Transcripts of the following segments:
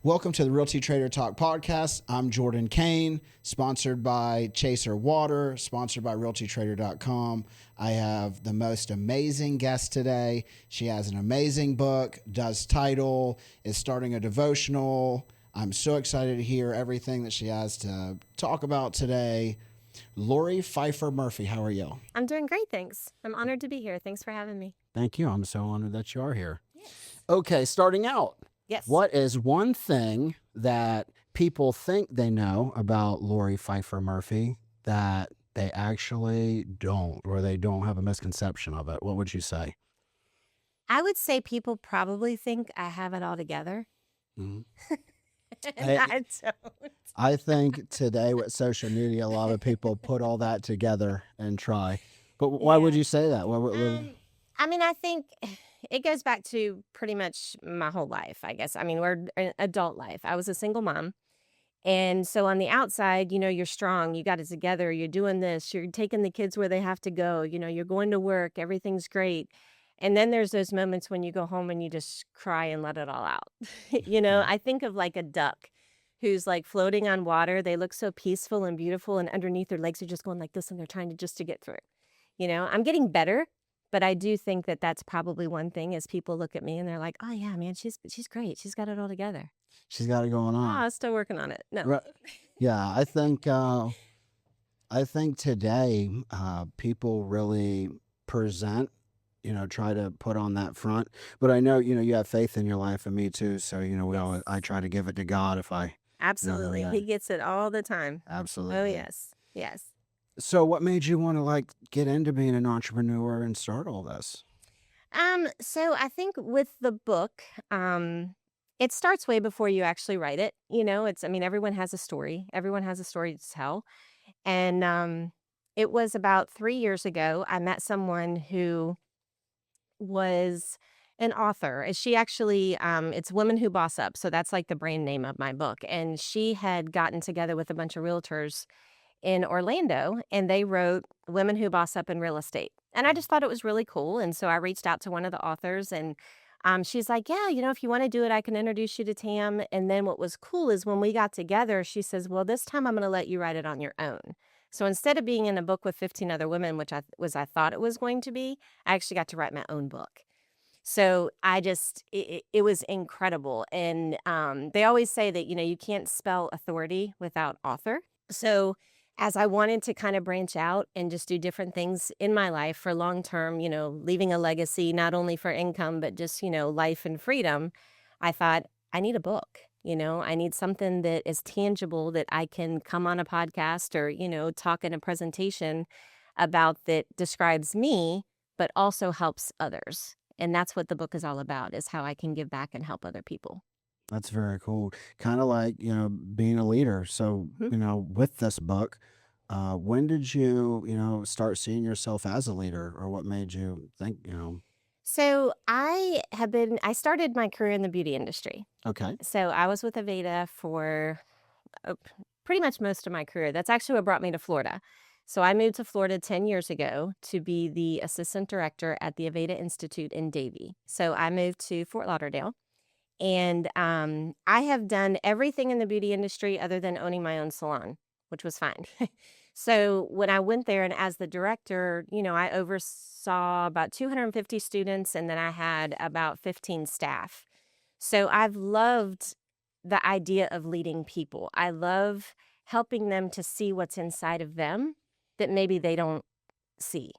Welcome to the Realty Trader Talk podcast. I'm Jordan Kane, sponsored by Chaser Water, sponsored by RealtyTrader.com. I have the most amazing guest today. She has an amazing book, does title, is starting a devotional. I'm so excited to hear everything that she has to talk about today. Lori Pfeifer Murphy, how are you? I'm doing great, thanks. I'm honored to be here. Thanks for having me. Thank you. I'm so honored that you are here. Yes. Okay, starting out. Yes. What is one thing that people think they know about Lori Pfeifer Murphy that they actually don't, or they don't have a misconception of it? What would you say? I would say people probably think I have it all together. Mhm. And I don't. I think today with social media, a lot of people put all that together and try. But why would you say that? I think it goes back to pretty much my whole life, I guess. I mean, we're an adult life. I was a single mom. And so on the outside, you're strong, you got it together, you're doing this, you're taking the kids where they have to go, you're going to work, everything's great. And then there's those moments when you go home and you just cry and let it all out. I think of like a duck who's like floating on water. They look so peaceful and beautiful, and underneath their legs are just going like this, and they're trying to get through. I'm getting better, but I do think that that's probably one thing is people look at me and they're like, oh yeah, man, she's great. She's got it all together. She's got it going on. Oh, still working on it. No. Right. Yeah, I think today people really present, try to put on that front. But I know, you have faith in your life, and me too. So, I try to give it to God if I. Absolutely. He gets it all the time. Absolutely. Oh, yes. Yes. So what made you want to get into being an entrepreneur and start all this? So I think with the book, it starts way before you actually write it. Everyone has a story. Everyone has a story to tell. And it was about 3 years ago, I met someone who was an author. She actually, it's Women Who Boss Up. So that's like the brand name of my book. And she had gotten together with a bunch of realtors in Orlando, and they wrote Women Who Boss Up in Real Estate. And I just thought it was really cool. And so I reached out to one of the authors, and she's like, yeah, if you want to do it, I can introduce you to Tam. And then what was cool is when we got together, she says, well, this time I'm going to let you write it on your own. So instead of being in a book with 15 other women, which I thought it was going to be, I actually got to write my own book. So it was incredible. And they always say that, you can't spell authority without author. So as I wanted to kind of branch out and just do different things in my life for long term, leaving a legacy, not only for income, but just, life and freedom, I thought, I need a book. I need something that is tangible that I can come on a podcast or, talk in a presentation about that describes me, but also helps others. And that's what the book is all about, is how I can give back and help other people. That's very cool. Kind of like, being a leader. So, with this book, when did you, start seeing yourself as a leader, or what made you think, So I started my career in the beauty industry. Okay. So I was with Aveda for pretty much most of my career. That's actually what brought me to Florida. So I moved to Florida 10 years ago to be the assistant director at the Aveda Institute in Davie. So I moved to Fort Lauderdale. And I have done everything in the beauty industry other than owning my own salon, which was fine. So when I went there and as the director, I oversaw about 250 students, and then I had about 15 staff. So I've loved the idea of leading people. I love helping them to see what's inside of them that maybe they don't see.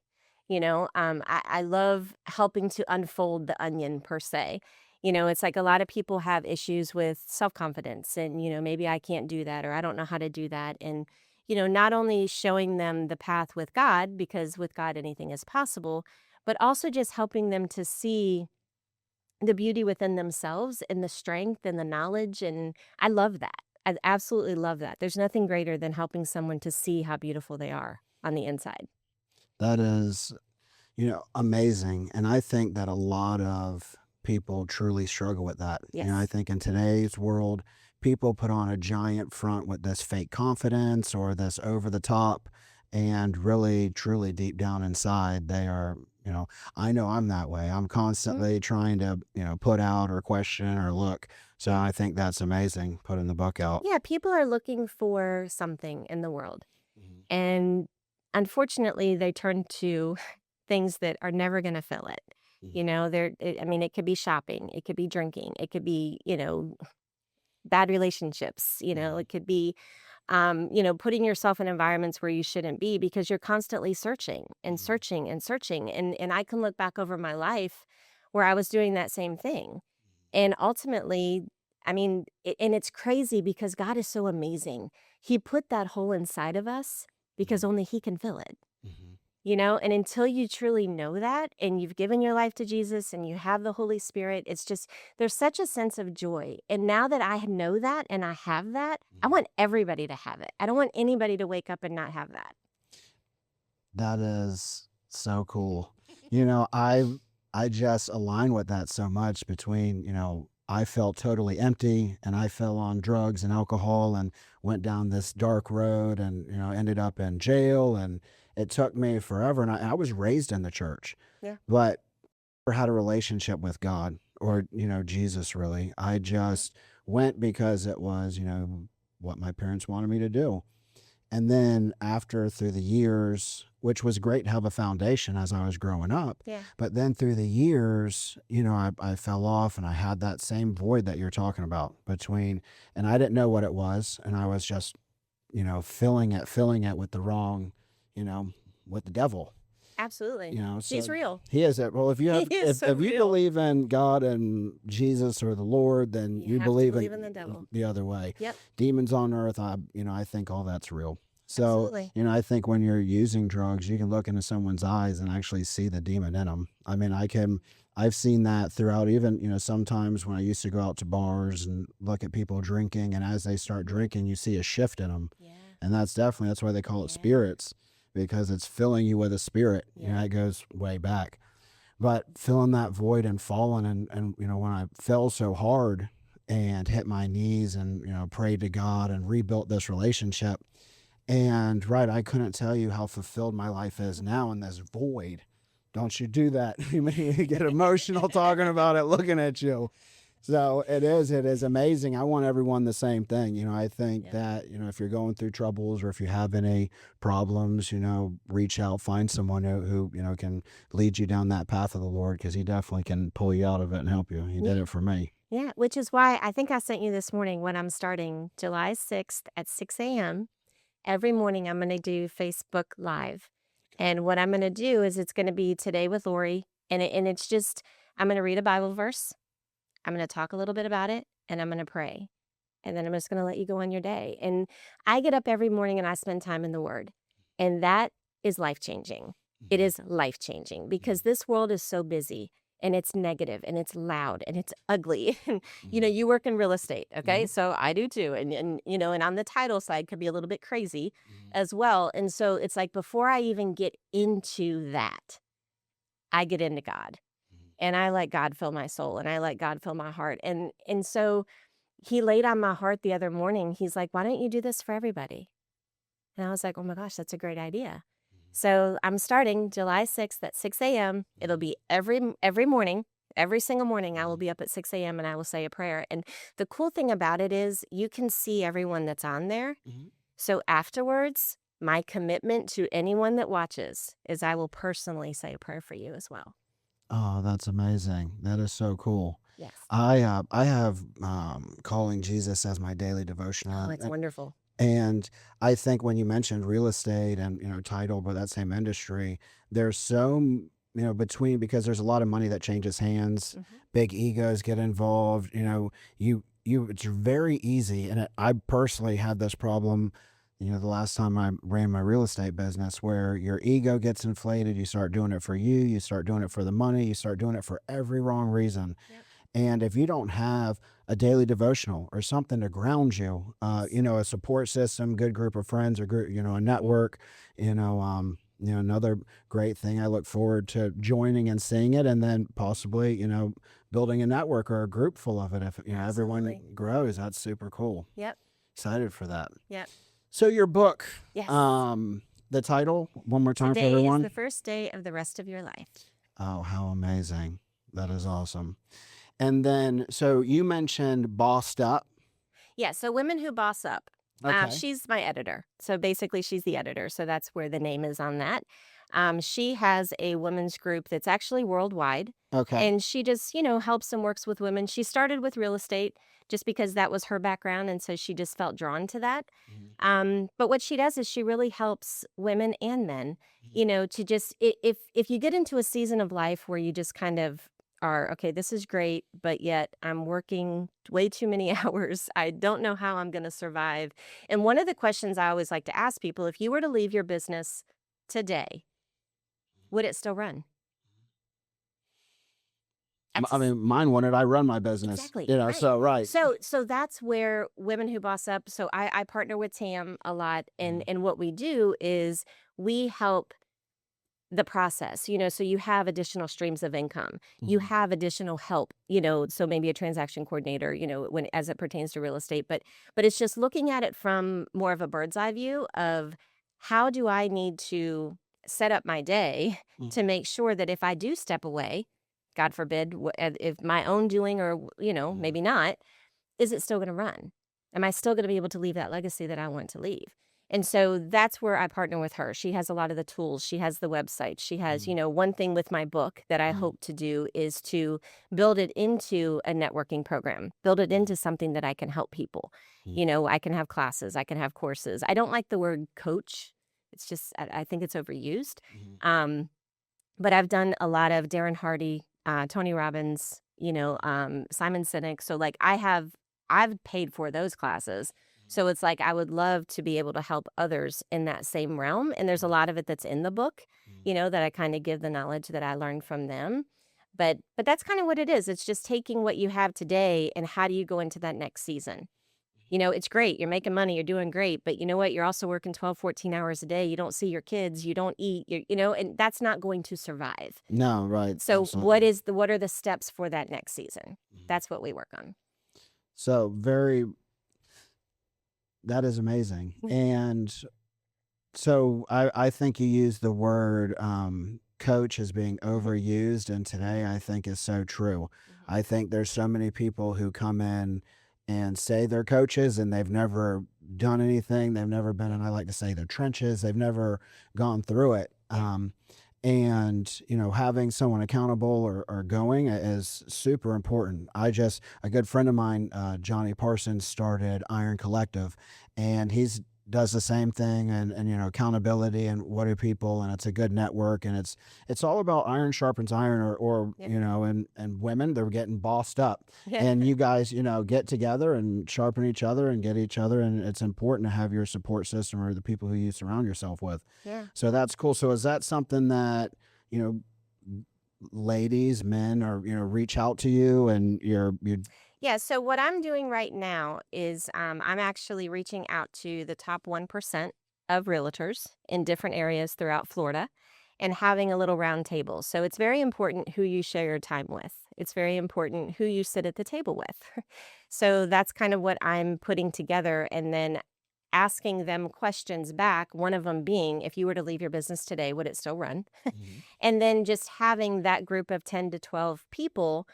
I love helping to unfold the onion per se. It's like a lot of people have issues with self-confidence and, maybe I can't do that or I don't know how to do that. And, not only showing them the path with God, because with God anything is possible, but also just helping them to see the beauty within themselves and the strength and the knowledge. And I love that. I absolutely love that. There's nothing greater than helping someone to see how beautiful they are on the inside. That is, amazing. And I think that a lot of people truly struggle with that. Yes. I think in today's world, people put on a giant front with this fake confidence or this over the top, and really, truly deep down inside, they are, I know I'm that way. I'm constantly trying to, put out or question or look So I think that's amazing, putting the book out. Yeah, people are looking for something in the world. Mhm. And unfortunately, they turn to things that are never going to fill it. Mhm. You know, I mean, it could be shopping, it could be drinking, it could be, bad relationships, Mhm. it could be, putting yourself in environments where you shouldn't be because you're constantly searching and Mhm. searching and searching. And I can look back over my life where I was doing that same thing. And ultimately, I mean, and it's crazy because God is so amazing. He put that hole inside of us because Mhm. only He can fill it. Mhm. And until you truly know that and you've given your life to Jesus and you have the Holy Spirit, it's just, there's such a sense of joy. And now that I know that and I have that, I Mhm. want everybody to have it. I don't want anybody to wake up and not have that. That is so cool. You know, I just align with that so much between, I felt totally empty and I fell on drugs and alcohol and went down this dark road and, ended up in jail, and it took me forever, and I was raised in the church. Yeah. But never had a relationship with God or, Jesus really. I just went because it was, what my parents wanted me to do. And then after, through the years, which was great to have a foundation as I was growing up, Yeah. but then through the years, I fell off and I had that same void that you're talking about between, and I didn't know what it was. And I was just, filling it with the wrong, you know, with the devil. Absolutely. He's So real. he is it. Well, if you He have, is so if you real. believe in God and Jesus or the Lord, then You you have to believe believe in in the devil. the other way. Yep. Demons on earth, I think all that's real. So, Absolutely. I think when you're using drugs, you can look into someone's eyes and actually see the demon in them. I mean, I've seen that throughout, even, sometimes when I used to go out to bars and look at people drinking, and as they start drinking, you see a shift in them. Yeah. And that's why they call it Yeah. spirits, because it's filling you with a spirit. Yeah. It goes way back. But filling that void and falling, and when I fell so hard and hit my knees and, prayed to God and rebuilt this relationship. And right, I couldn't tell you how fulfilled my life is now in this void. Don't you do that. You may get emotional talking about it, looking at you. So it is amazing. I want everyone the same thing. I think Yep. that, if you're going through troubles or if you have any problems, reach out, find someone who can lead you down that path of the Lord, because he definitely can pull you out of it and help you. He did it for me. Yeah, which is why I think I sent you this morning when I'm starting July 6th at 6 a.m. Every morning I'm going to do Facebook Live. And what I'm going to do is it's going to be Today with Lori. And it's just, I'm going to read a Bible verse. I'm going to talk a little bit about it and I'm going to pray. And then I'm just going to let you go on your day. And I get up every morning and I spend time in the Word. And that is life changing. It is life changing because this world is so busy and it's negative and it's loud and it's ugly. And, you work in real estate. Okay. Mhm. So I do too. And on the title side could be a little bit crazy as well. And so it's like before I even get into that, I get into God and I let God fill my soul and I let God fill my heart. And so he laid on my heart the other morning. He's like, why don't you do this for everybody? And I was like, oh my gosh, that's a great idea. So I'm starting July 6th at 6 a.m. It'll be every morning, every single morning. I will be up at 6 a.m. and I will say a prayer. And the cool thing about it is you can see everyone that's on there. Mhm. So afterwards, my commitment to anyone that watches is I will personally say a prayer for you as well. Oh, that's amazing. That is so cool. Yes. I have calling Jesus as my daily devotion. Oh, it's wonderful. And I think when you mentioned real estate and, title, but that same industry, there's so, between, because there's a lot of money that changes hands, big egos get involved, it's very easy. And I personally had this problem, the last time I ran my real estate business, where your ego gets inflated. You start doing it for you start doing it for the money, you start doing it for every wrong reason. Yep. And if you don't have a daily devotional or something to ground you, a support system, good group of friends, or group, a network, another great thing. I look forward to joining and seeing it, and then possibly, building a network or a group full of it. If everyone Absolutely. grows, that's super cool. Yep. Excited for that. Yep. So your book, Yes. the title, one more time for Today is everyone. the first day of the rest of your life. Oh, how amazing! That is awesome. And then, so you mentioned Bossed Up. Yeah, so Women Who Boss Up. Okay. She's my editor. So basically, she's the editor. So that's where the name is on that. She has a women's group that's actually worldwide. Okay. And she just, helps and works with women. She started with real estate just because that was her background. And so she just felt drawn to that. But what she does is she really helps women and men, to just, if you get into a season of life where you just kind of are, okay, this is great, but yet I'm working way too many hours. I don't know how I'm going to survive. And one of the questions I always like to ask people, if you were to leave your business today, would it still run? I mean, mine wanted, I run my business. Exactly. Right. Right. So that's where Women Who Boss Up. So I partner with Tam a lot. And what we do is we help the process, so you have additional streams of income, you have additional help, so maybe a transaction coordinator, when as it pertains to real estate, but it's just looking at it from more of a bird's eye view of how do I need to set up my day to make sure that if I do step away, God forbid, if my own doing or, maybe not, is it still going to run? Am I still going to be able to leave that legacy that I want to leave? And so that's where I partner with her. She has a lot of the tools. She has the website. She has, one thing with my book that I hope to do is to build it into a networking program, build it into something that I can help people. I can have classes, I can have courses. I don't like the word coach. It's just, I think it's overused. But I've done a lot of Darren Hardy, Tony Robbins, Simon Sinek. So like I've paid for those classes. So it's like I would love to be able to help others in that same realm. And there's a lot of it that's in the book, that I kind of give the knowledge that I learned from them. But that's kind of what it is. It's just taking what you have today and how do you go into that next season? It's great. You're making money. You're doing great. But you know what? You're also working 12, 14 hours a day. You don't see your kids. You don't eat. And that's not going to survive. No, right. So Absolutely. what are the steps for that next season? That's what we work on. So that is amazing. And so I think you use the word coach as being overused, and today I think is so true. I think there's so many people who come in and say they're coaches and they've never done anything. They've never been in, I like to say, the trenches. They've never gone through it. And having someone accountable or going is super important. A good friend of mine, Johnny Parsons, started Iron Collective, and he's does the same thing, and accountability, and what do people, and it's a good network, and it's all about iron sharpens iron, or and women, they're getting bossed up, and you guys get together and sharpen each other and get each other, and it's important to have your support system or the people who you surround yourself with. So that's cool. So is that something that ladies, men, or reach out to you, and you Yeah, so what I'm doing right now is I'm actually reaching out to the top 1% of realtors in different areas throughout Florida and having a little round table. So it's very important who you share your time with. It's very important who you sit at the table with. So that's kind of what I'm putting together, and then asking them questions back, one of them being, if you were to leave your business today, would it still run? And then just having that group of 10 to 12 people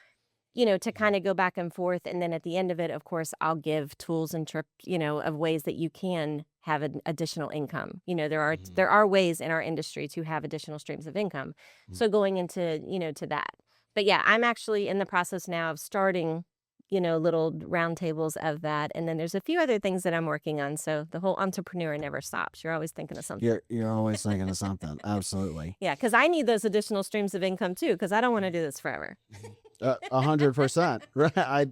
to kind of go back and forth. And then at the end of it, of course, I'll give tools and tricks, of ways that you can have an additional income. There are ways in our industry to have additional streams of income. So going into, to that. But yeah, I'm actually in the process now of starting, little roundtables of that. And then there's a few other things that I'm working on. So the whole entrepreneur never stops. You're always thinking of something. you're always thinking of something. Absolutely. Yeah, because I need those additional streams of income too, because I don't want to do this forever. 100%. Right.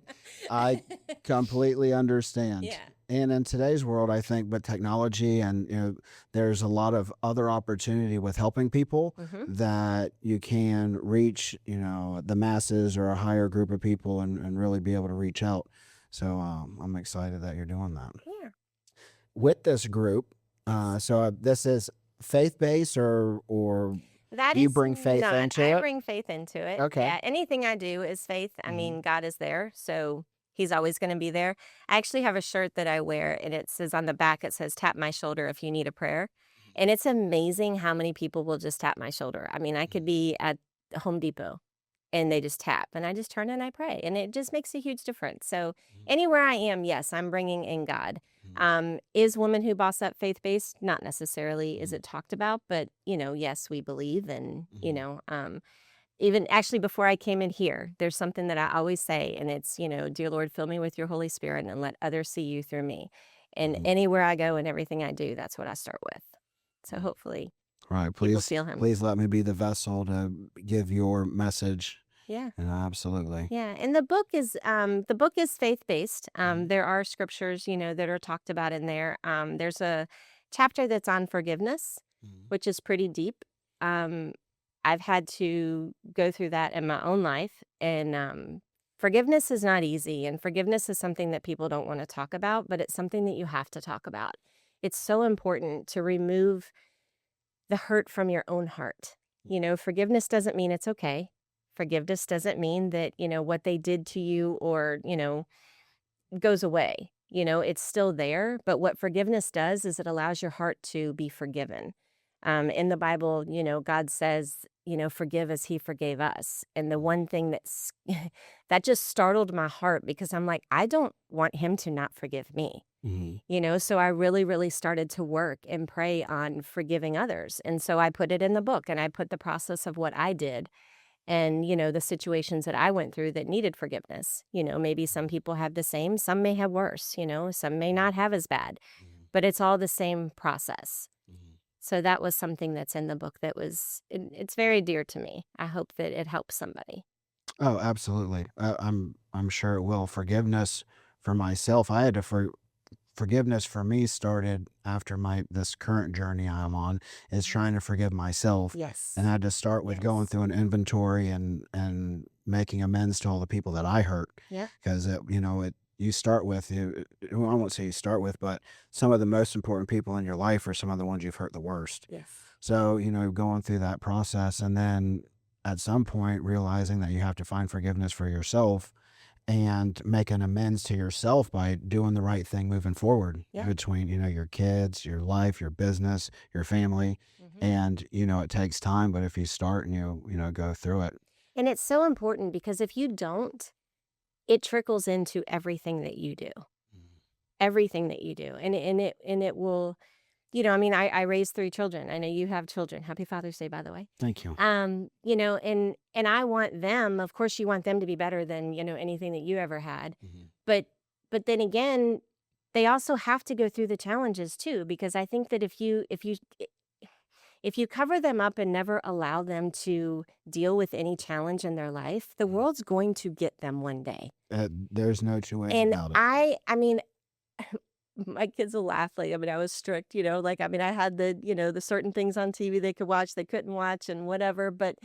I completely understand. Yeah. And in today's world, I think with technology and there's a lot of other opportunity with helping people that you can reach the masses or a higher group of people and really be able to reach out. So I'm excited that you're doing that. Yeah. With this group, so this is faith-based or That you is bring faith not. into I it? bring faith into it. Okay. Yeah, anything I do is faith. I mean, God is there, so he's always going to be there. I actually have a shirt that I wear, and it says on the back, it says, "Tap my shoulder if you need a prayer." And it's amazing how many people will just tap my shoulder. I mean, I could be at Home Depot, and they just tap, and I just turn and I pray, and it just makes a huge difference. So anywhere I am, yes, I'm bringing in God. Mhm. Is Woman Who Boss Up faith-based? Not necessarily is Mhm. it talked about, but, yes, we believe, and, Mhm. even actually before I came in here, there's something that I always say, and it's, "Dear Lord, fill me with your Holy Spirit and let others see you through me." And Mhm. anywhere I go and everything I do, that's what I start with. So Mhm. hopefully Right. people Please, feel him. please let me be the vessel to give your message. Yeah. Absolutely. Yeah, and the book is faith-based. Mhm. There are scriptures, that are talked about in there. There's a chapter that's on forgiveness, Mhm. which is pretty deep. Um, I've had to go through that in my own life, and forgiveness is not easy, and forgiveness is something that people don't want to talk about, but it's something that you have to talk about. It's so important to remove the hurt from your own heart. Forgiveness doesn't mean it's okay. Forgiveness doesn't mean that, what they did to you or, goes away. It's still there. But what forgiveness does is it allows your heart to be forgiven. In the Bible, God says, forgive as he forgave us. And the one thing that just startled my heart because I'm like, I don't want him to not forgive me. Mhm. So I really, really started to work and pray on forgiving others. And so I put it in the book and I put the process of what I did and, the situations that I went through that needed forgiveness. Maybe some people have the same, some may have worse, some may Mhm. not have as bad, Mhm. but it's all the same process. Mhm. So that was something that's in the book that it's very dear to me. I hope that it helps somebody. Oh, absolutely. I'm sure it will. Forgiveness for myself. I had to forgiveness for me started after my this current journey I'm on is Mhm. trying to forgive myself, and I Yes. had to start with going Yes. through an inventory and making amends to all the people that I hurt, Yep. because it you start with well, I won't say you start with, but some of the most important people in your life are some of the ones you've hurt the worst. Yes. So, going through that process and then at some point realizing that you have to find forgiveness for yourself and make an amends to yourself by doing the right thing moving forward Yep. between, your kids, your life, your business, your family. Mhm. And, it takes time, but if you start and go through it. And it's so important because if you don't, it trickles into everything that you do. Everything that you do. And it will, I mean, I raised 3 children. I know you have children. Happy Father's Day, by the way. Thank you. And I want them, of course you want them to be better than, anything that you ever had. Mhm. But then again, they also have to go through the challenges too, because I think that if you cover them up and never allow them to deal with any challenge in their life, the Mhm. world's going to get them one day. There's no two ways And about it. I mean, my kids will laugh, like, I mean, I was strict, like, I mean, I had the certain things on TV they could watch, they couldn't watch and whatever, but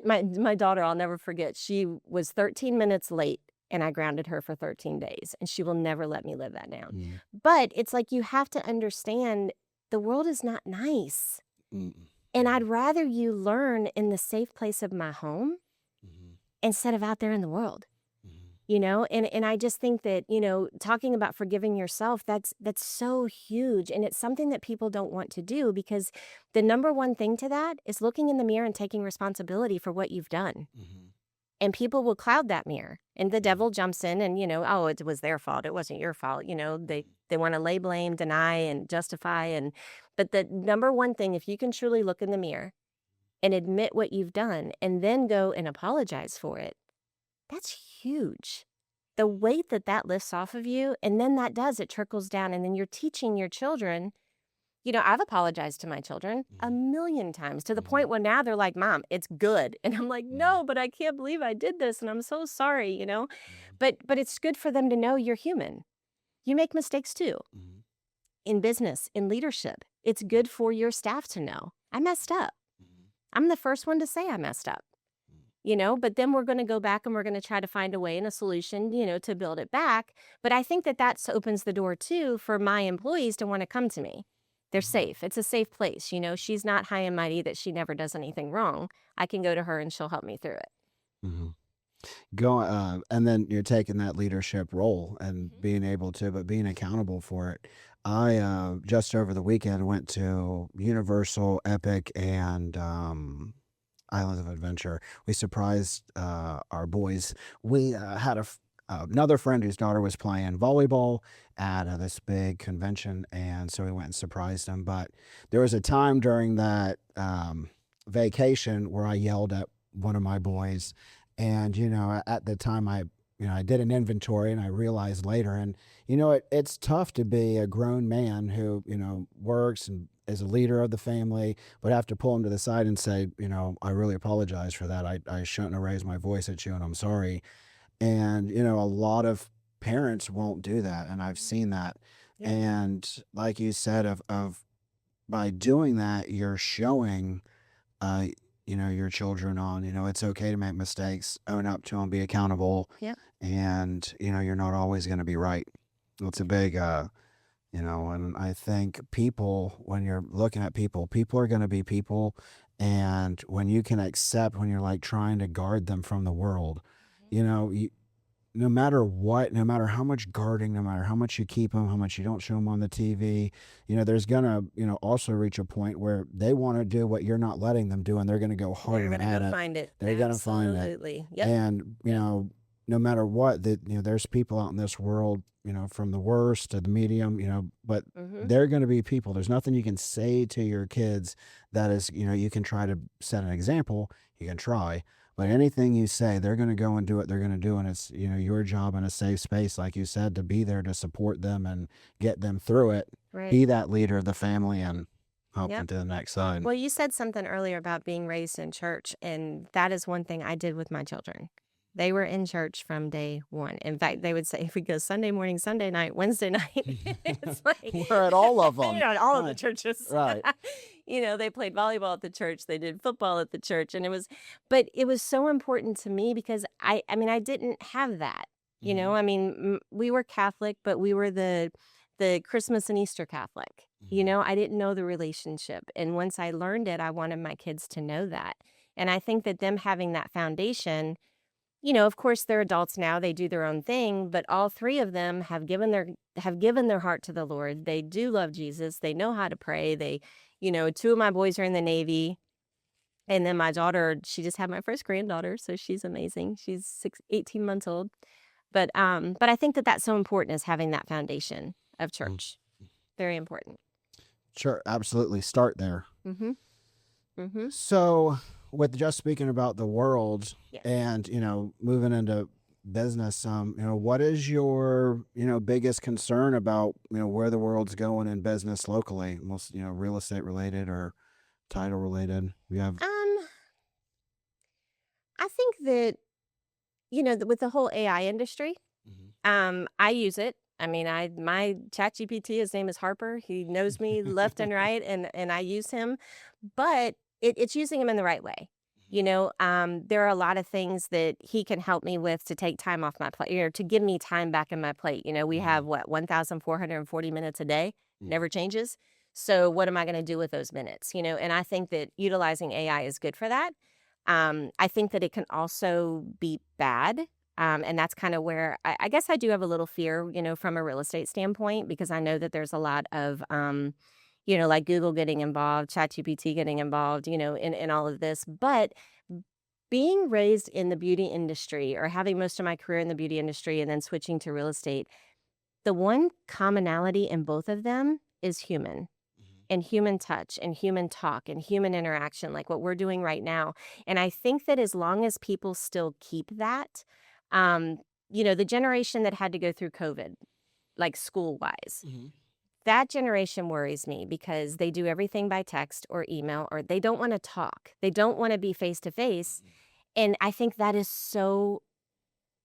my daughter, I'll never forget, she was 13 minutes late, and I grounded her for 13 days, and she will never let me live that down. Mhm. But it's like you have to understand the world is not nice, Mm-mm. and I'd rather you learn in the safe place of my home Mhm. instead of out there in the world. Mhm. And I just think that, talking about forgiving yourself, that's so huge, and it's something that people don't want to do because the number one thing to that is looking in the mirror and taking responsibility for what you've done. Mhm. And people will cloud that mirror, and the Mhm. devil jumps in and, "Oh, it was their fault. It wasn't your fault." They want to lay blame, deny, and justify. But the number one thing, if you can truly look in the mirror and admit what you've done, and then go and apologize for it, that's huge. The weight that that lifts off of you, and then it trickles down, and then you're teaching your children. I've apologized to my children a Mhm. million times to the Mhm. point where now they're like, "Mom, it's good." And I'm like, Mhm. "No, but I can't believe I did this, and I'm so sorry." Mhm. But it's good for them to know you're human. You make mistakes too. Mhm. In business, in leadership. It's good for your staff to know. I messed up. Mhm. I'm the first one to say I messed up. But then we're going to go back and we're going to try to find a way and a solution, to build it back. But I think that opens the door too for my employees to want to come to me. They're Mhm. safe. It's a safe place. She's not high and mighty that she never does anything wrong. I can go to her and she'll help me through it. Mhm. And then you're taking that leadership role and Mhm. being able to, but being accountable for it. I just over the weekend went to Universal, Epic, and Islands of Adventure. We surprised our boys. We had another friend whose daughter was playing volleyball at this big convention, and so we went and surprised them. But there was a time during that vacation where I yelled at one of my boys, and at the time I did an inventory, and I realized later, and it's tough to be a grown man who works and is a leader of the family, but have to pull him to the side and say, I really apologize for that. I shouldn't have raised my voice at you, and I'm sorry. And a lot of parents won't do that, and I've seen that. Yeah. And like you said, of by doing that, you're showing uh your children on, it's okay to make mistakes, own up to them, be accountable. Yep. And you're not always going to be right. It's a big and I think people, when you're looking at people are going to be people. And when you can accept, when you're like trying to guard them from the world, you, no matter what, no matter how much guarding, no matter how much you keep them, how much you don't show them on the TV, there's gonna, also reach a point where they want to do what you're not letting them do, and they're gonna go They're harder gonna at go it. find it. They're gonna find it. Absolutely. Yep. And no matter what, that there's people out in this world, from the worst to the medium, but they're going to be people. There's nothing you can say to your kids that is, you can try to set an example. You can try. But anything you say, they're going to go and do what they're going to do. And it's, your job in a safe space, like you said, to be there to support them and get them through it. Right. Be that leader of the family and help them Yep. to the next side. Well, you said something earlier about being raised in church, and that is one thing I did with my children. They were in church from day one. In fact, they would say, if we go Sunday morning, Sunday night, Wednesday night, it's like, We're at all of them. at all of the Right. churches. Right. They played volleyball at the church. They did football at the church. And but it was so important to me because I didn't have that. We were Catholic, but we were the Christmas and Easter Catholic. I didn't know the relationship. And once I learned it, I wanted my kids to know that. And I think that them having that foundation, of course, they're adults now. They do their own thing, but all three of them have given their heart to the Lord. They do love Jesus. They know how to pray. They, two of my boys are in the Navy, and then my daughter, she just had my first granddaughter, so she's amazing. She's 18 months old. But I think that that's so important, is having that foundation of church. Very important. Sure, absolutely. Start there. Mm-hmm. Mm-hmm. So, with just speaking about the world, Yes. and moving into business, what is your biggest concern about where the world's going in business locally, most real estate related or title related? We have I think that with the whole AI industry, I use it. My ChatGPT, his name is Harper. He knows me left and right, and I use him, but it's using him in the right way. There are a lot of things that he can help me with to take time off my plate, to give me time back in my plate. We have 1,440 minutes a day, never changes. So what am I going to do with those minutes? And I think that utilizing AI is good for that. I think that it can also be bad. And that's kind of where I guess I do have a little fear, from a real estate standpoint, because I know that there's a lot of, like Google getting involved, ChatGPT getting involved, in all of this. But being raised in the beauty industry, or having most of my career in the beauty industry and then switching to real estate, the one commonality in both of them is human. And human touch and human talk and human interaction, like what we're doing right now. And I think that as long as people still keep that, the generation that had to go through COVID, like school-wise, that generation worries me, because they do everything by text or email, or they don't want to talk. They don't want to be face-to-face. And I think that is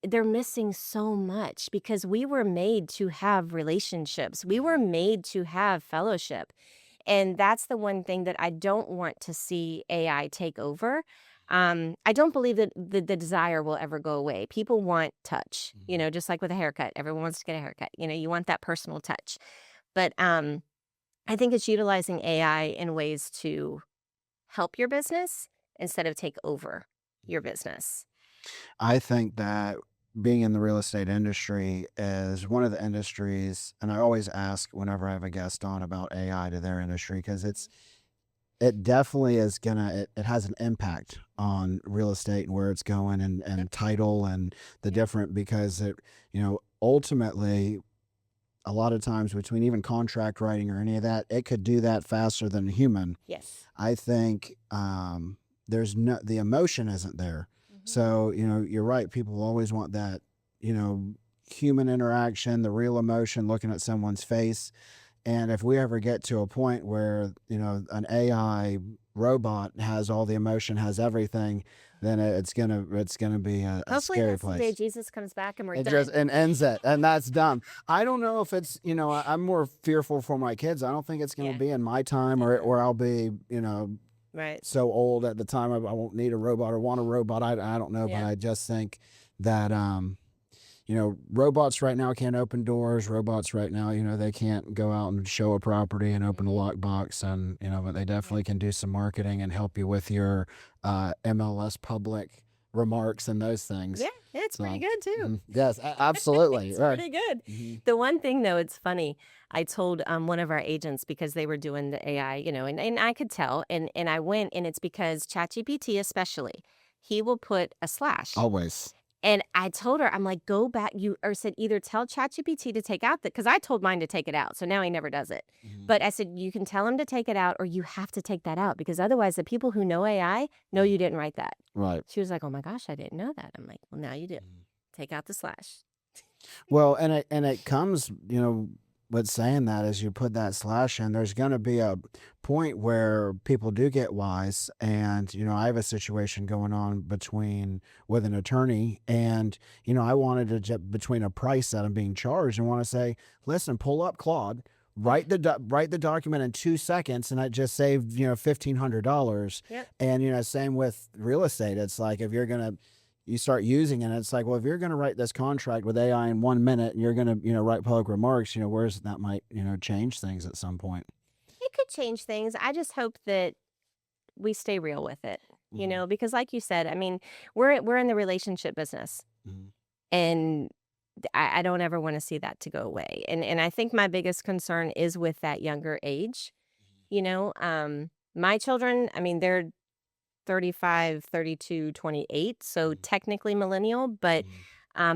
they're missing so much, because we were made to have relationships. We were made to have fellowship. And that's the one thing that I don't want to see AI take over. I don't believe that the desire will ever go away. People want touch, just like with a haircut. Everyone wants to get a haircut. You want that personal touch. But I think it's utilizing AI in ways to help your business instead of take over your business. I think that being in the real estate industry is one of the industries, and I always ask whenever I have a guest on about AI to their industry, because it definitely is it has an impact on real estate and where it's going and title and the different, because ultimately a lot of times between even contract writing or any of that, it could do that faster than a human. Yes. I think the emotion isn't there. So, you're right. People always want that, human interaction, the real emotion, looking at someone's face. And if we ever get to a point where, an AI robot has all the emotion, has everything, then it's gonna be a Hopefully scary that's the day place. Jesus comes back and we're It done. just and ends it, and that's dumb. I don't know if it's I'm more fearful for my kids. I don't think it's going to be in my time, or I'll be Right. so old at the time I won't need a robot or want a robot. I don't know, but I just think that robots right now can't open doors. Robots right now, they can't go out and show a property and open a lockbox, and but they definitely can do some marketing and help you with your MLS public remarks and those things. Yeah, it's pretty good too. Yes, absolutely. It's Right. pretty good. The one thing though, it's funny. I told one of our agents, because they were doing the AI, and I could tell, and I went, and it's because ChatGPT especially, he will put a slash. Always. And I told her, I'm like, go back, or said either tell ChatGPT to take out because I told mine to take it out. So now he never does it. But I said, you can tell him to take it out, or you have to take that out, because otherwise the people who know AI know you didn't write that. Right. She was like, oh my gosh, I didn't know that. I'm like, well, now you do. Take out the slash. Well, and it comes, with saying that, as you put that slash in, there's going to be a point where people do get wise. And, I have a situation going on with an attorney, and, I wanted to between a price that I'm being charged, and want to say, listen, pull up Claude, write the document in 2 seconds, and I just saved, $1,500. Yep. And, same with real estate. It's like, if you start using it, it's like, well, if you're going to write this contract with AI in 1 minute, and you're going to, write public remarks, where's that might, change things at some point. It could change things. I just hope that we stay real with it, because like you said, I mean, we're in the relationship business, and I don't ever want to see that to go away. And I think my biggest concern is with that younger age. My children, I mean, they're 35, 32, 28, so technically millennial, but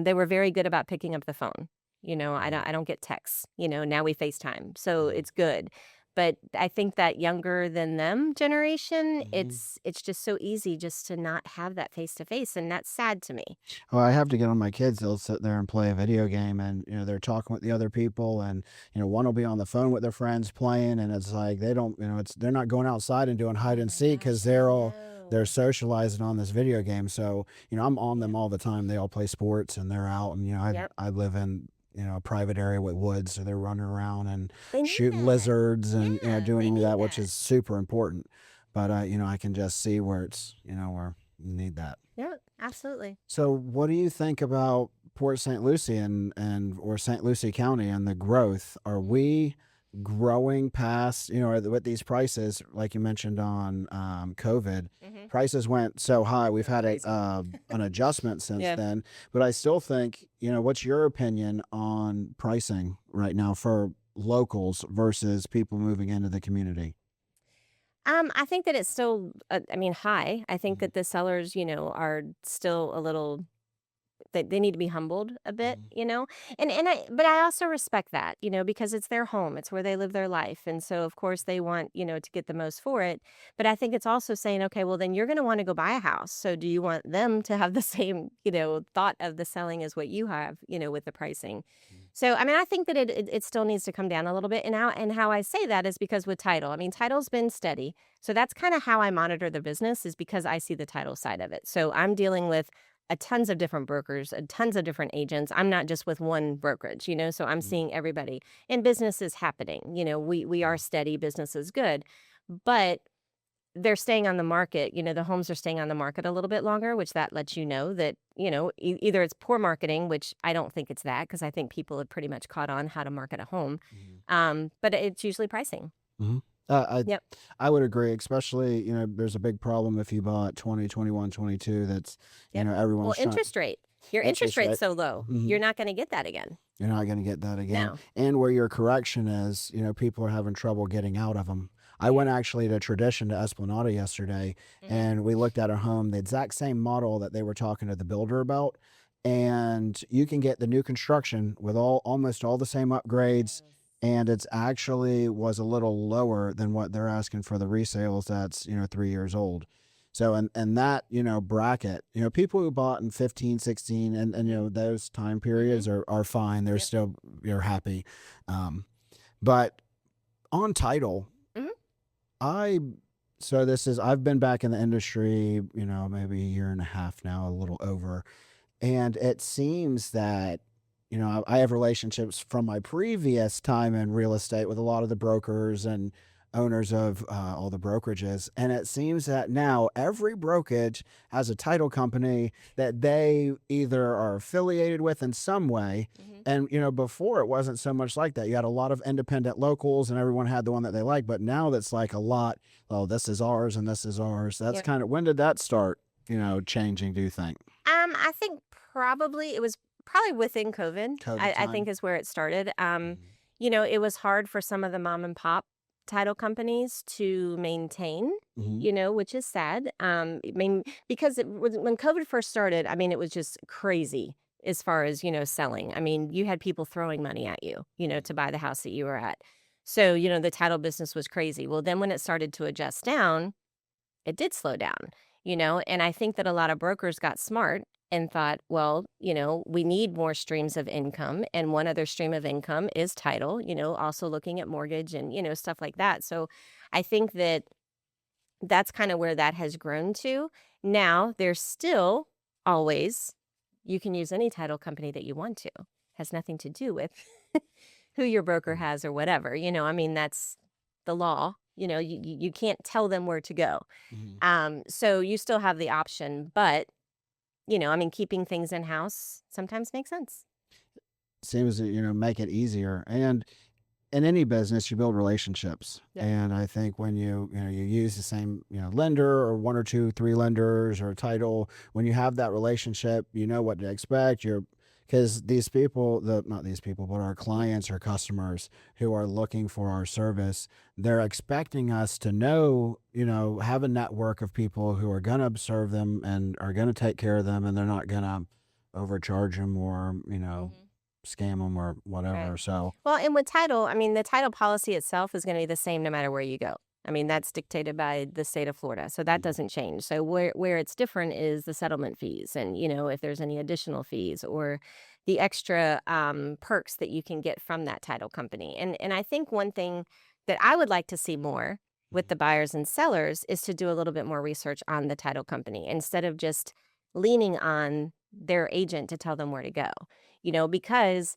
they were very good about picking up the phone. I don't get texts. Now we FaceTime, so it's good. But I think that younger than them generation, it's just so easy just to not have that face to face, and that's sad to me. Well, I have to get on my kids. They'll sit there and play a video game, and they're talking with the other people, and one will be on the phone with their friends playing, and it's like they don't, they're not going outside and doing hide and seek, because they're socializing on this video game. So I'm on them all the time. They all play sports and they're out, and I live in a private area with woods, so they're running around and shooting lizards and doing that, which is super important. But I can just see where it's where you need that. Yeah, absolutely. So what do you think about Port St. Lucie or St. Lucie County and the growth? Are we growing past, with these prices, like you mentioned on COVID, prices went so high. We've had an adjustment since then, but I still think, what's your opinion on pricing right now for locals versus people moving into the community? I think that it's still, high. I think that the sellers, are still a little, they need to be humbled a bit, but I also respect that, because it's their home, it's where they live their life, and so of course they want, to get the most for it. But I think it's also saying, okay, well then you're going to want to go buy a house, so do you want them to have the same, thought of the selling as what you have, with the pricing? So I think that it still needs to come down a little bit, and how I say that is because with title, title's been steady, so that's kind of how I monitor the business, is because I see the title side of it. So I'm dealing with a tons of different brokers, tons of different agents. I'm not just with one brokerage, so I'm seeing everybody. And business is happening. We are steady, business is good. But they're staying on the market. The homes are staying on the market a little bit longer, which that lets you know that, either it's poor marketing, which I don't think it's that, because I think people have pretty much caught on how to market a home. But it's usually pricing. I would agree, especially, there's a big problem if you bought 20, 21, 22, that's, everyone's interest rate. Your interest rate's so low, you're not going to get that again. You're not going to get that again. No. And where your correction is, people are having trouble getting out of them. I went actually to Tradition to Esplanade yesterday, and we looked at a home, the exact same model that they were talking to the builder about. And you can get the new construction with almost all the same upgrades, and it's actually was a little lower than what they're asking for the resales that's 3 years old. So and that bracket, people who bought in 15, 16, and those time periods are fine. They're Yep. still you're happy. But on title, Mhm. I've been back in the industry, maybe a year and a half now, a little over. And it seems that, I have relationships from my previous time in real estate with a lot of the brokers and owners of all the brokerages. And it seems that now every brokerage has a title company that they either are affiliated with in some way. And, before it wasn't so much like that. You had a lot of independent locals and everyone had the one that they liked. But now that's like a lot, oh, this is ours and this is ours. That's Yep. kind of, when did that start, changing, do you think? I think it was probably within COVID. COVID I time? think is where it started. Mhm. It was hard for some of the mom and pop title companies to maintain, Mhm. which is sad. I mean, because when COVID first started, I mean, it was just crazy as far as, selling. I mean, you had people throwing money at you, to buy the house that you were at. So, the title business was crazy. Well, then when it started to adjust down, it did slow down, and I think that a lot of brokers got smart and thought, well, we need more streams of income. And one other stream of income is title, also looking at mortgage and, stuff like that. So I think that that's kind of where that has grown to. Now, there's still always, you can use any title company that you want to, has nothing to do with who your broker Mhm. has or whatever. I mean, that's the law. You can't tell them where to go. Mhm. So you still have the option, but, I mean, keeping things in house sometimes makes sense. Seems to, make it easier. And in any business, you build relationships. Yep. And I think when you use the same, lender or one or two, three lenders or title, when you have that relationship, you know what to expect. Because these people, not these people, but our clients or customers who are looking for our service, they're expecting us to know, have a network of people who are going to serve them and are going to take care of them, and they're not going to overcharge them or, Mhm. scam them or Right. whatever. So, Well, and with title, I mean, the title policy itself is going to be the same no matter where you go. I mean, that's dictated by the state of Florida, so that mhm. doesn't change. So where it's different is the settlement fees, and if there's any additional fees or the extra perks that you can get from that title company. And I think one thing that I would like to see more with the buyers and sellers is to do a little bit more research on the title company instead of just leaning on their agent to tell them where to go. Because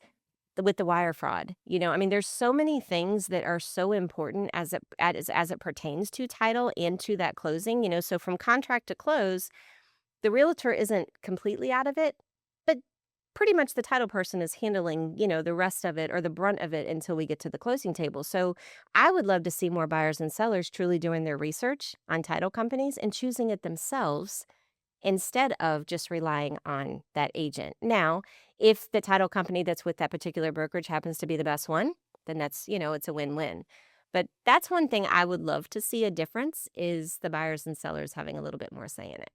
with the wire fraud. I mean, there's so many things that are so important as it pertains to title and to that closing. So from contract to close, the realtor isn't completely out of it, but pretty much the title person is handling, the rest of it or the brunt of it until we get to the closing table. So I would love to see more buyers and sellers truly doing their research on title companies and choosing it themselves instead of just relying on that agent. Now, if the title company that's with that particular brokerage happens to be the best one, then that's, it's a win-win. But that's one thing I would love to see a difference is the buyers and sellers having a little bit more say in it.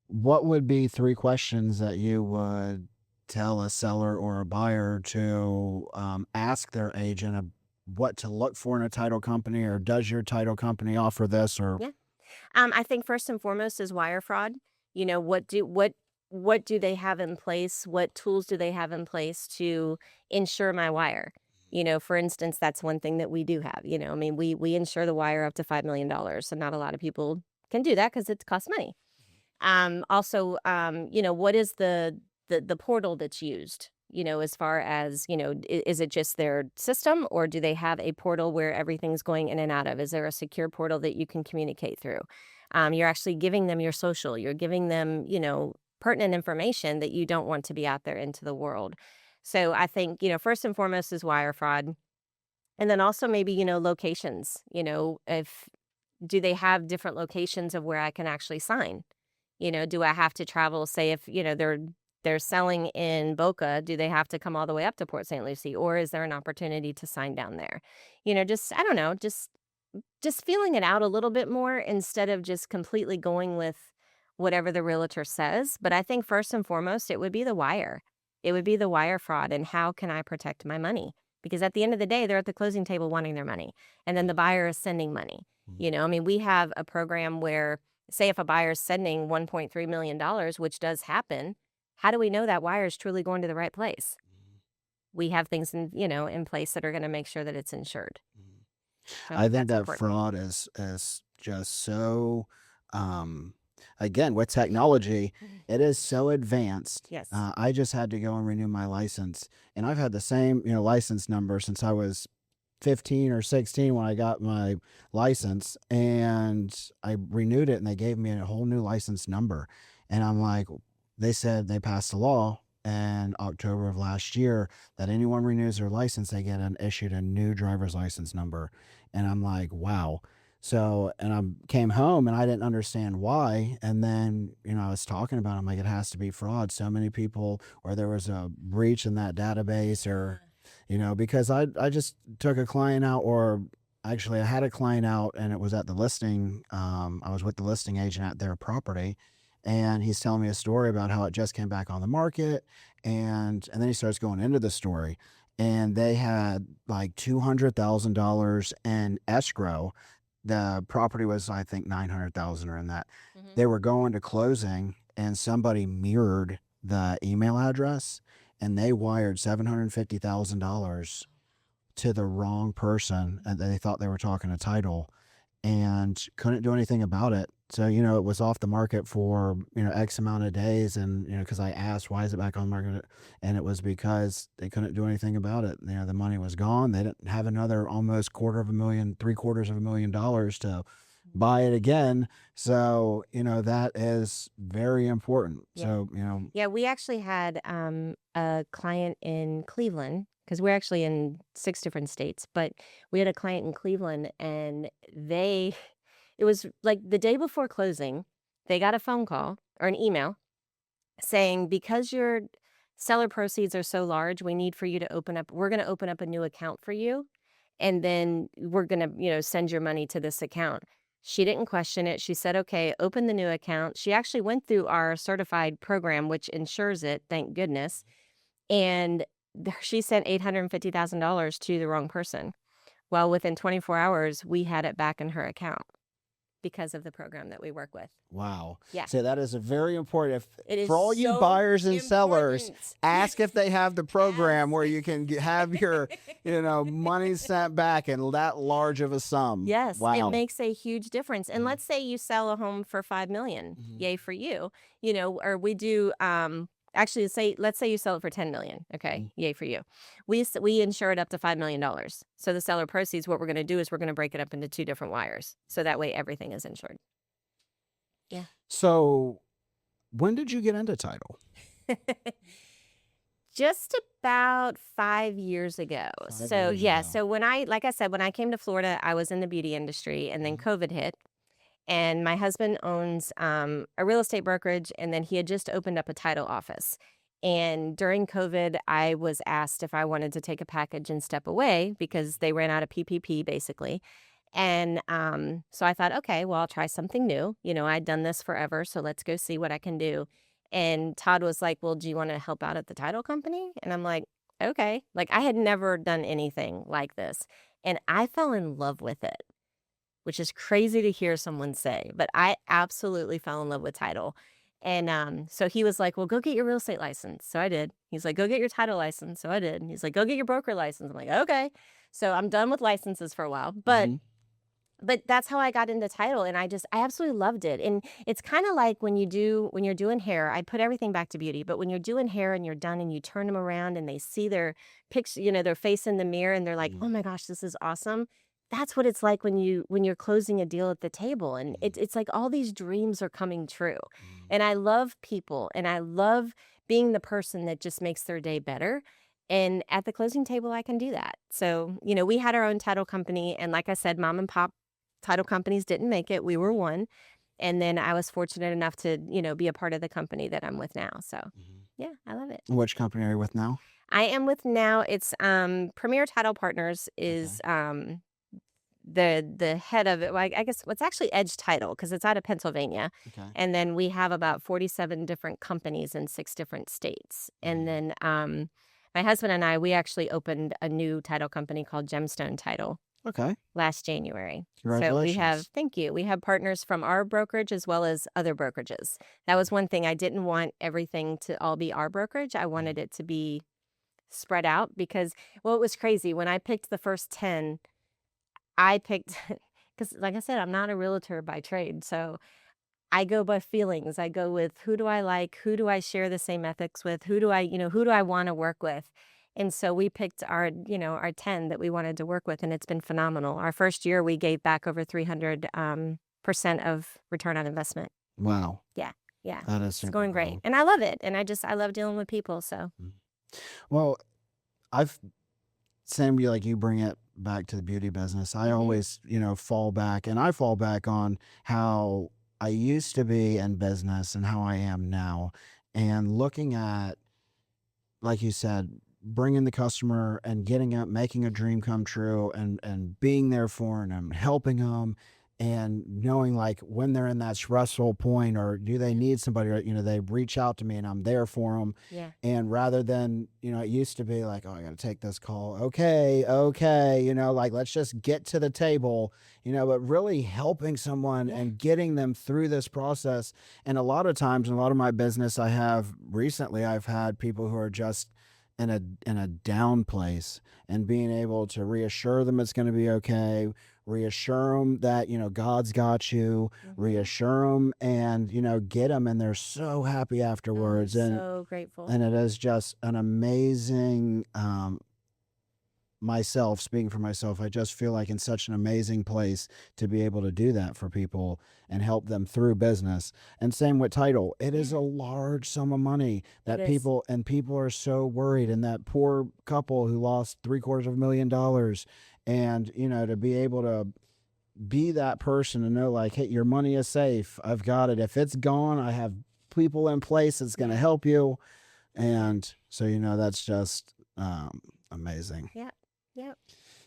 What would be three questions that you would tell a seller or a buyer to ask their agent what to look for in a title company, or does your title company offer this, or Yeah. I think first and foremost is wire fraud. What do they have in place? What tools do they have in place to insure my wire? For instance, that's one thing that we do have. I mean, we insure the wire up to $5 million, so not a lot of people can do that because it costs money. Also, what is the portal that's used? As far as is it just their system, or do they have a portal where everything's going in and out of? Is there a secure portal that you can communicate through? You're actually giving them your social. You're giving them, pertinent information that you don't want to be out there into the world. So I think first and foremost is wire fraud, and then also maybe locations. If do they have different locations of where I can actually sign? Do I have to travel, say if, they're selling in Boca, do they have to come all the way up to Port St. Lucie, or is there an opportunity to sign down there? Just I don't know, just just feeling it out a little bit more instead of just completely going with whatever the realtor says. But I think first and foremost, it would be the wire. It would be the wire fraud and how can I protect my money? Because at the end of the day, they're at the closing table wanting their money. And then the buyer is sending money. I mean, we have a program where, say, if a buyer is sending $1.3 million, which does happen, how do we know that wire is truly going to the right place? We have things in place that are going to make sure that it's insured. So I think that's that important. fraud is just so, again, with technology, it is so advanced. Yes. I just had to go and renew my license, and I've had the same, license number since I was 15 or 16 when I got my license, and I renewed it and they gave me a whole new license number. And I'm like, they said they passed a law in October of last year that anyone renews their license, they get issued a new driver's license number. And I'm like, wow. So, and I came home and I didn't understand why. And then, I was talking about it. I'm like, it has to be fraud. So many people, or there was a breach in that database, or because I just took a client out, or actually I had a client out, and it was at the listing. I was with the listing agent at their property, and he's telling me a story about how it just came back on the market. And then he starts going into the story, and they had like $200,000 in escrow. The property was, I think, 900,000 or in that. They were going to closing, and somebody mirrored the email address, and they wired $750,000 to the wrong person, and they thought they were talking to title, and couldn't do anything about it. So, it was off the market for, X amount of days. And, because I asked, why is it back on the market? And it was because they couldn't do anything about it. The money was gone. They didn't have another almost $250,000 to buy it again. So, that is very important. Yeah. So, Yeah, we actually had a client in Cleveland, because we're actually in 6 different states, but we had a client in Cleveland, and it was like the day before closing, they got a phone call or an email saying, because your seller proceeds are so large, we're going to open up a new account for you. And then we're going to, send your money to this account. She didn't question it. She said, okay, open the new account. She actually went through our certified program, which insures it, thank goodness. And she sent $850,000 to the wrong person. Well, within 24 hours, we had it back in her account because of the program that we work with. Wow. Yeah. So that is a very important. It is for all you so buyers and sellers, important. ask if they have the program Yes. where you can have your, money sent back in that large of a sum. Yes, Wow. it makes a huge difference. And let's say you sell a home for $5 million, yay for you. Or we do. Actually, let's say you sell it for $10 million. Okay, yay for you. We insure it up to $5 million. So the seller proceeds, what we're going to do is we're going to break it up into 2 different wires, so that way everything is insured. Yeah. So, when did you get into title? Just about 5 years ago. 5 So years yeah, ago. so like I said, when I came to Florida, I was in the beauty industry, and then COVID hit. And my husband owns a real estate brokerage, and then he had just opened up a title office. And during COVID, I was asked if I wanted to take a package and step away because they ran out of PPP, basically. And so I thought, okay, well, I'll try something new. I'd done this forever, so let's go see what I can do. And Todd was like, well, do you want to help out at the title company? And I'm like, okay. Like, I had never done anything like this. And I fell in love with it, which is crazy to hear someone say, but I absolutely fell in love with title. And so he was like, well, go get your real estate license. So I did. He's like, go get your title license. So I did. He's like, go get your broker license. I'm like, okay. So I'm done with licenses for a while, but that's how I got into title, and I absolutely loved it. And it's kind of like when you're doing hair, I put everything back to beauty, but when you're doing hair and you're done and you turn them around and they see their picture, their face in the mirror, and they're like, oh my gosh, this is awesome. That's what it's like when you're closing a deal at the table, and it's like all these dreams are coming true. And I love people, and I love being the person that just makes their day better. And at the closing table, I can do that. So, we had our own title company, and like I said, mom and pop title companies didn't make it. We were one. And then I was fortunate enough to, be a part of the company that I'm with now. So yeah, I love it. Which company are you with now? I am with now, it's Premier Title Partners is the head of it, well, I guess what's actually Edge Title because it's out of Pennsylvania. Okay. And then we have about 47 different companies in 6 different states. And then my husband and I, we actually opened a new title company called Gemstone Title Okay. last January. So we Congratulations. have, thank you. We have partners from our brokerage as well as other brokerages. That was one thing. I didn't want everything to all be our brokerage. I wanted it to be spread out because, well, it was crazy. When I picked the first 10, I picked, because like I said, I'm not a realtor by trade. So I go by feelings. I go with who do I like? Who do I share the same ethics with? Who do I want to work with? And so we picked our 10 that we wanted to work with, and it's been phenomenal. Our first year, we gave back over 300% of return on investment. Wow. Yeah. Yeah. That is It's going great. incredible. And I love it. And I love dealing with people. So Well, same like you bring it back to the beauty business. I always, fall back on how I used to be in business and how I am now. And looking at, like you said, bringing the customer and getting up, making a dream come true and being there for them, helping them and knowing like when they're in that stressful point or do they need somebody or, they reach out to me and I'm there for them. yeah. And rather than, it used to be like, oh, I got to take this call. Okay. Like let's just get to the table, but really helping someone and getting them through this process. And a lot of times in a lot of my business, I've had people who are just in a down place and being able to reassure them it's going to be okay, reassure them that, God's got you, reassure them and, get them. And they're so happy afterwards. I'm so grateful. And it is just an amazing, speaking for myself, I just feel like in such an amazing place to be able to do that for people and help them through business. And same with title. It is a large sum of money that people are so worried. And that poor couple who lost $750,000 and, to be able to be that person and know like, hey, your money is safe. I've got it. If it's gone, I have people in place that's going to help you. And so, that's just amazing. Yeah. Yep.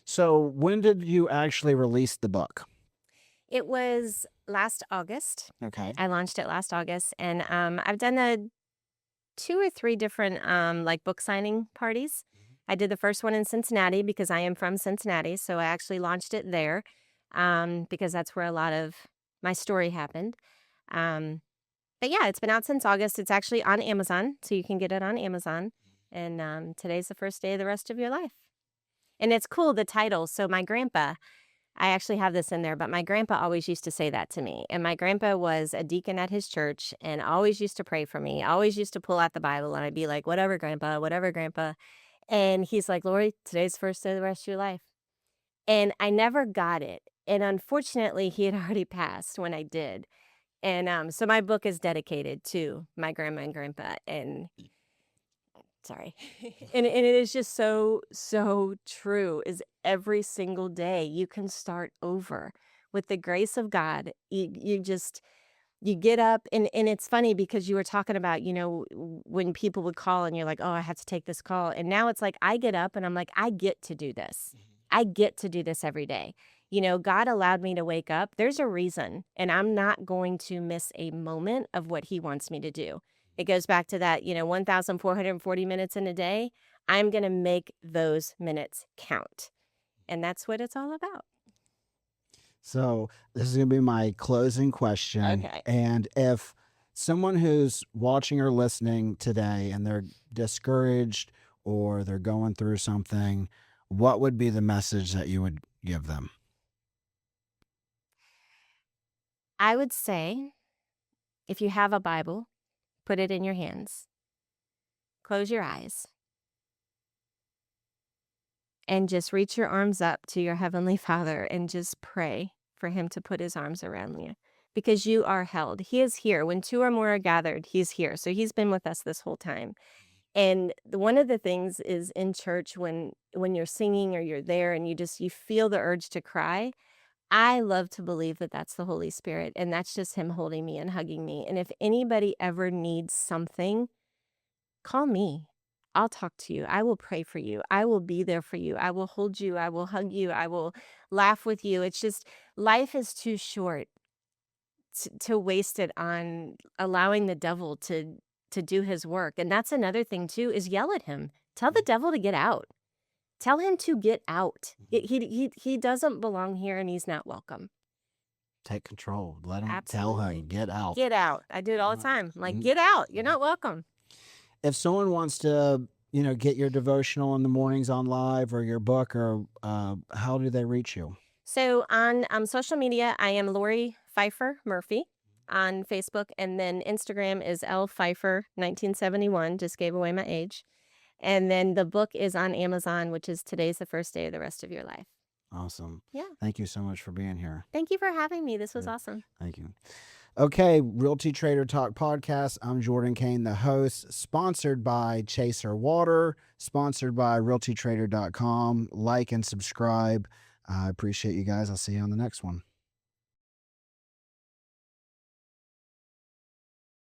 So when did you actually release the book? It was last August. Okay. I launched it last August, and I've done 2 or 3 different like book signing parties. I did the first one in Cincinnati because I am from Cincinnati, so I actually launched it there because that's where a lot of my story happened. But yeah, it's been out since August. It's actually on Amazon, so you can get it on Amazon. And today's the first day of the rest of your life. And it's cool, the title. So my grandpa, I actually have this in there, but my grandpa always used to say that to me. And my grandpa was a deacon at his church and always used to pray for me. Always used to pull out the Bible and I'd be like, whatever, grandpa, whatever, grandpa. And he's like, Lori, today's the first day of the rest of your life. And I never got it. And unfortunately, he had already passed when I did. And so my book is dedicated to my grandma and grandpa. And sorry. And it is just so, so true is every single day you can start over with the grace of God. You get up and it's funny because you were talking about, when people would call and you're like, oh, I have to take this call. And now it's like, I get up and I'm like, I get to do this. I get to do this every day. God allowed me to wake up. There's a reason, and I'm not going to miss a moment of what he wants me to do. It goes back to that, 1,440 minutes in a day. I'm going to make those minutes count. And that's what it's all about. So this is going to be my closing question. Okay. And if someone who's watching or listening today and they're discouraged or they're going through something, what would be the message that you would give them? I would say, if you have a Bible, put it in your hands. Close your eyes. And just reach your arms up to your Heavenly Father and just pray for him to put his arms around you. Because you are held. He is here. When 2 or more are gathered, he's here. So he's been with us this whole time. And one of the things is in church when you're singing or you're there and you feel the urge to cry, I love to believe that that's the Holy Spirit, and that's just him holding me and hugging me. And if anybody ever needs something, call me. I'll talk to you. I will pray for you. I will be there for you. I will hold you. I will hug you. I will laugh with you. It's just life is too short to waste it on allowing the devil to do his work. And that's another thing too, is yell at him. Tell the devil to get out. Tell him to get out. He doesn't belong here and he's not welcome. Take control. Let him tell Absolutely. her, get out. Get out. I do it all the time. I'm like, get out. You're not welcome. If someone wants to, get your devotional in the mornings on live or your book, or how do they reach you? So on social media, I am Lori Pfeifer Murphy on Facebook, and then Instagram is L Pfeifer 1971. Just gave away my age. And then the book is on Amazon, which is Today's the First Day of the Rest of Your Life. Awesome. Yeah. Thank you so much for being here. Thank you for having me. This was awesome. Thank you. Okay, Realty Trader Talk podcast. I'm Jordan Kane, the host, sponsored by Chaser Water, sponsored by RealtyTrader.com. Like and subscribe. I appreciate you guys. I'll see you on the next one.